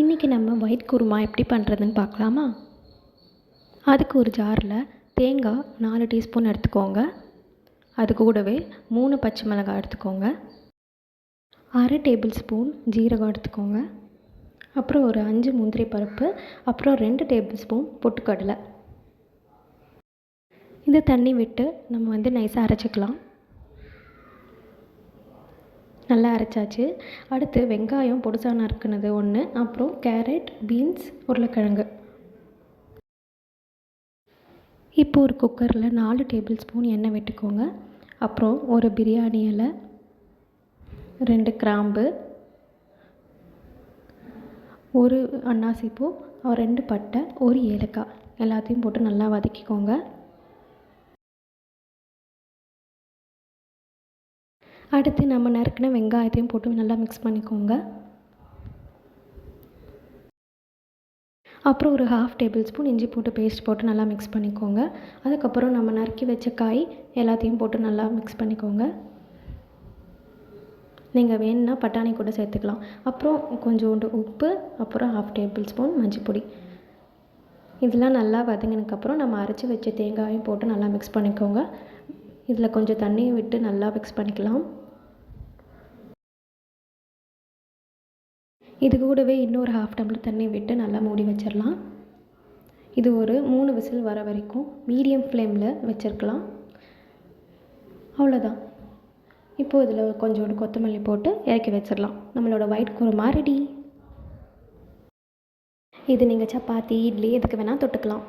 இன்றைக்கி நம்ம ஒயிட் குருமா எப்படி பண்ணுறதுன்னு பார்க்கலாமா? அதுக்கு ஒரு ஜாரில் தேங்காய் 4 டீஸ்பூன் எடுத்துக்கோங்க. அது கூடவே 3 பச்சை மிளகாய் எடுத்துக்கோங்க. அரை டேபிள் ஸ்பூன் ஜீரகம் எடுத்துக்கோங்க. அப்புறம் ஒரு 5 முந்திரி பருப்பு, அப்புறம் 2 டேபிள் ஸ்பூன் பொட்டுக்கடலை. இந்த தண்ணி விட்டு நம்ம நைஸாக அரைச்சிக்கலாம். நல்லா அரைச்சாச்சு. அடுத்து வெங்காயம் பொடிசா நறுக்குனது 1, அப்புறம் கேரட், பீன்ஸ், உருளைக்கிழங்கு. இப்போ ஒரு குக்கரில் 4 டேபிள் ஸ்பூன் எண்ணெய் விட்டுக்கோங்க. அப்புறம் ஒரு பிரியாணி இலை, 2 கிராம்பு, ஒரு அன்னாசிப்பூ, 2 பட்டை, ஒரு ஏலக்காய் எல்லாத்தையும் போட்டு நல்லா வதக்கிக்கோங்க. அடுத்து நம்ம நறுக்கின வெங்காயத்தையும் போட்டு நல்லா மிக்ஸ் பண்ணிக்கோங்க. அப்புறம் ஒரு 1/2 டேபிள் ஸ்பூன் இஞ்சி பூண்டு பேஸ்ட் போட்டு நல்லா மிக்ஸ் பண்ணிக்கோங்க. அதுக்கப்புறம் நம்ம நறுக்கி வச்ச காய் எல்லாத்தையும் போட்டு நல்லா மிக்ஸ் பண்ணிக்கோங்க. நீங்கள் வேணும்னா பட்டாணி கூட சேர்த்துக்கலாம். அப்புறம் கொஞ்சோண்டு உப்பு, அப்புறம் 1/2 டேபிள் ஸ்பூன் மஞ்சள். இதெல்லாம் நல்லா வதங்கினதுக்கப்புறம் நம்ம அரைச்சி வச்ச தேங்காயும் போட்டு நல்லா மிக்ஸ் பண்ணிக்கோங்க. இதில் கொஞ்சம் தண்ணியை விட்டு நல்லா மிக்ஸ் பண்ணிக்கலாம். இது கூடவே இன்னொரு 1/2 டம்ளர் தண்ணி விட்டு நல்லா மூடி வச்சிடலாம். இது ஒரு 3 விசில் வர வரைக்கும் மீடியம் ஃப்ளேமில் வச்சுருக்கலாம். அவ்வளோதான். இப்போது இதில் கொஞ்சோண்டு கொத்தமல்லி போட்டு இறக்கி வச்சிடலாம். நம்மளோட ஒயிட் குருமா ரெடி. இது நீங்கள் சப்பாத்தி, இட்லி எதுக்கு வேணால் தொட்டுக்கலாம்.